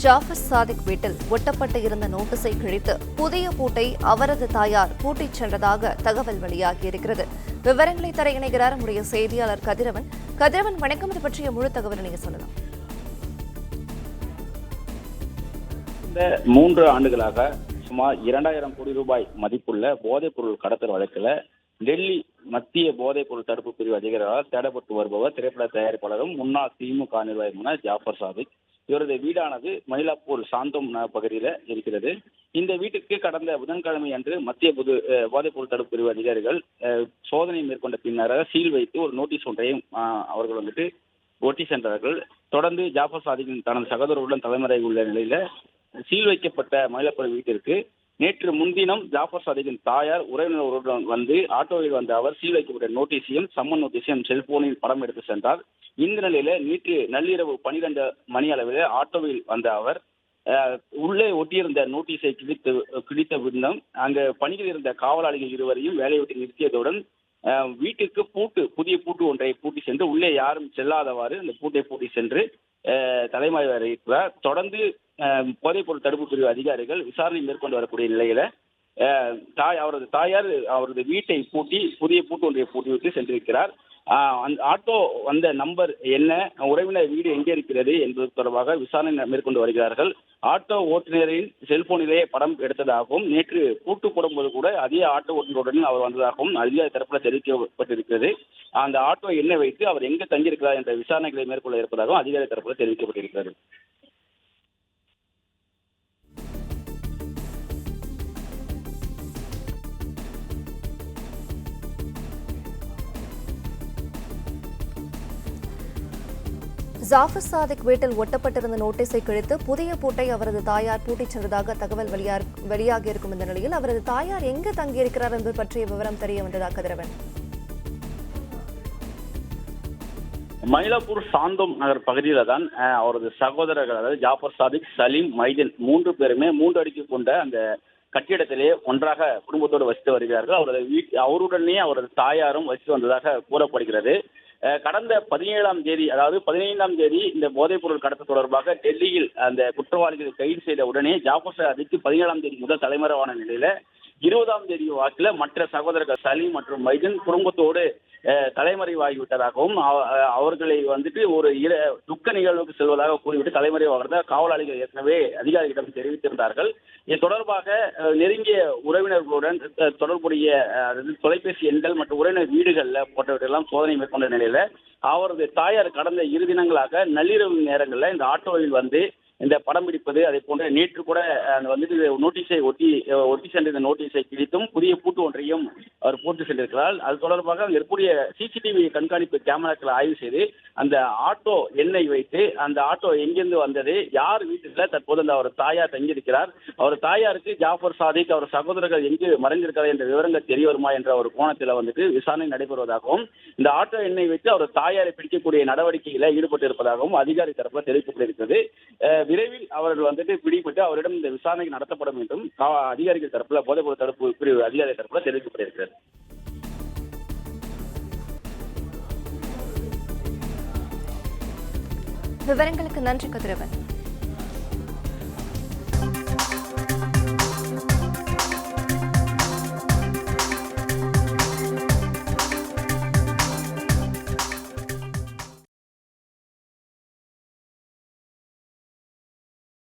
ஜாஃபர் சாதிக் வீட்டில் ஒட்டப்பட்டு இருந்த நோட்டீஸை கிழித்து புதிய பூட்டை அவரது தாயார் பூட்டிச் சென்றதாக தகவல் வெளியாகியிருக்கிறது. விவரங்களை தர இணைகிறார் நம்முடைய செய்தியாளர் கதிரவன். வணக்கம். இது பற்றிய முழு தகவலை நீங்க சொல்லலாம். இந்த 3 ஆண்டுகளாக சுமார் 2000 கோடி ரூபாய் மதிப்புள்ள போதைப் பொருள் கடத்தல் வழக்கில் டெல்லி மத்திய போதைப் பொருள் தடுப்பு பிரிவு அதிகாரிகளால் தேடப்பட்டு வருபவர் திரைப்பட தயாரிப்பாளரும் முன்னாள் திமுக நிர்வாகியுமான ஜாஃபர் சாதிக். இவரது வீடானது மயிலாப்பூர் சாந்தோம் பகுதியில் இருக்கிறது. இந்த வீட்டுக்கு கடந்த புதன்கிழமை அன்று மத்திய போதைப் பொருள் தடுப்பு பிரிவு அதிகாரிகள் சோதனை மேற்கொண்ட பின்னர் சீல் வைத்து ஒரு நோட்டீஸ் ஒன்றையும் அவர்கள் ஒட்டி சென்றார்கள். தொடர்ந்து ஜாஃபர் சாதிக்கின் தனது சகோதரருடன் தலைமறை உள்ள நிலையில சீல் வைக்கப்பட்ட மயிலாப்பூர் வீட்டிற்கு நேற்று முன்தினம் ஜாஃபர் சாதிக்கின் தாயார் உறவினர்களுடன் வந்து ஆட்டோவில் வந்த அவர் சீல் வைக்கப்பட்ட நோட்டீஸையும் சம்மன் நோட்டீஸையும் செல்போனில் படம் எடுத்து சென்றார். இந்த நிலையில நேற்று நள்ளிரவு 12 மணி அளவில் ஆட்டோவில் வந்த அவர் உள்ளே ஒட்டியிருந்த நோட்டீஸை கிழித்த பின்னம் அங்கு பணியில் இருந்த காவலாளிகள் இருவரையும் வேலையை நிறுத்தியதுடன் வீட்டுக்கு புதிய பூட்டு ஒன்றை பூட்டி சென்று உள்ளே யாரும் செல்லாதவாறு அந்த பூட்டை பூட்டி சென்று தலைமறைவாக இருக்கிறார். தொடர்ந்து போதைப் பொருள் தடுப்பு பிரிவு அதிகாரிகள் விசாரணை மேற்கொண்டு வரக்கூடிய நிலையில அவரது தாயார் அவரது வீட்டை பூட்டி புதிய பூட்டு ஒன்றை பூட்டிவிட்டு சென்றிருக்கிறார். அந்த ஆட்டோ வந்த நம்பர் என்ன, உறவினர் வீடு எங்கே இருக்கிறது என்பது தொடர்பாக விசாரணை மேற்கொண்டு வருகிறார்கள். ஆட்டோ ஓட்டுநரின் செல்போனிலேயே படம் எடுத்ததாகவும் நேற்று பூட்டு போடும்போது கூட அதே ஆட்டோ ஓட்டுநருடன் அவர் வந்ததாகவும் அதிகாரி தரப்பில் தெரிவிக்கப்பட்டிருக்கிறது. அந்த ஆட்டோ எண்ணை வைத்து அவர் எங்கு தங்கியிருக்கிறார் என்ற விசாரணைகளை மேற்கொள்ள இருப்பதாகவும் அதிகாரி தரப்பில் தெரிவிக்கப்பட்டிருக்கிறது. ஜாஃபர் சாதிக் வீட்டில் ஒட்டப்பட்டிருந்த நோட்டீஸை கிழித்து புதிய பூட்டை அவரது தாயார் பூட்டிச் சென்றதாக தகவல் வெளியாகியிருக்கும் இந்த நிலையில் அவரது தாயார் எங்கு தங்கியிருக்கிறார் என்பது பற்றிய விவரம் தெரிய வந்ததா கதிரவன்? மயிலாப்பூர் சாந்தோம் நகர் பகுதியில தான் அவரது சகோதரர்கள், அதாவது ஜாஃபர் சாதிக், சலீம், மைதீன் 3 பேருமே 3 அடுக்கு கொண்ட அந்த கட்டிடத்திலே ஒன்றாக குடும்பத்தோடு வசித்து வருகிறார்கள். அவருடனே அவரது தாயாரும் வசித்து வந்ததாக கூறப்படுகிறது. கடந்த 17ஆம் தேதி, அதாவது 15ஆம் தேதி இந்த போதைப் பொருள் கடத்தல் தொடர்பாக டெல்லியில் அந்த குற்றவாளிகளை கைது செய்த உடனே ஜாஃபர் சாதிக்கு 17ஆம் தேதி முதல் தலைமறைவான நிலையில 20ஆம் தேதி வாக்கில் மற்ற சகோதரர்கள் சலீம் மற்றும் மைதீன் குடும்பத்தோடு தலைமறைவாகிவிட்டதாகவும் அவர்களை ஒரு துக்க நிகழ்வுக்கு செல்வதாக கூறிவிட்டு தலைமறைவாகிறத காவலாளிகள் ஏற்கனவே அதிகாரிகளிடம் தெரிவித்திருந்தார்கள். இது தொடர்பாக நெருங்கிய உறவினர்களுடன் தொடர்புடைய தொலைபேசி எண்கள் மற்றும் உறவினர் வீடுகளில் போன்றவற்றெல்லாம் சோதனை மேற்கொண்ட நிலையில அவரது தாயார் கடந்த 2 தினங்களாக நள்ளிரவு நேரங்களில் இந்த ஆட்டோவில் வந்து இந்த படம் பிடிப்பது, அதை போன்ற நேற்று கூட நோட்டீஸை ஒட்டி சென்ற இந்த நோட்டீஸை கிழித்தும் புதிய பூட்டு ஒன்றையும் அவர் போட்டு சென்றிருக்கிறார். அது தொடர்பாக இருக்கக்கூடிய CCTV கண்காணிப்பு கேமராக்களை ஆய்வு செய்து அந்த ஆட்டோ எண்ணை வைத்து அந்த ஆட்டோ எங்கிருந்து வந்தது, யார் வீட்டில் தற்போது அவர் தாயார் தங்கியிருக்கிறார், அவர் தாயாருக்கு ஜாஃபர் சாதிக் அவர் சகோதரர்கள் எங்கு மறைந்திருக்கிறார் என்ற விவரங்கள் தெரிய வருமா என்ற ஒரு கோணத்தில் விசாரணை நடைபெறுவதாகவும் இந்த ஆட்டோ எண்ணை வைத்து அவர் தாயாரை பிடிக்கக்கூடிய நடவடிக்கையில் ஈடுபட்டு இருப்பதாகவும் அதிகாரி தரப்பில் தெரிவிக்கப்பட்டிருக்கிறது. விரைவில் அவர்கள் பிடிபட்டு அவரிடம் இந்த விசாரணை நடத்தப்படும் என்றும் அதிகாரிகள் தரப்பில் போதைப் பொருள் தடுப்பு பிரிவு அதிகாரி தரப்பில் தெரிவிக்கப்பட்டிருக்கிறது. விவரங்களுக்கு நன்றி கதிரவன்.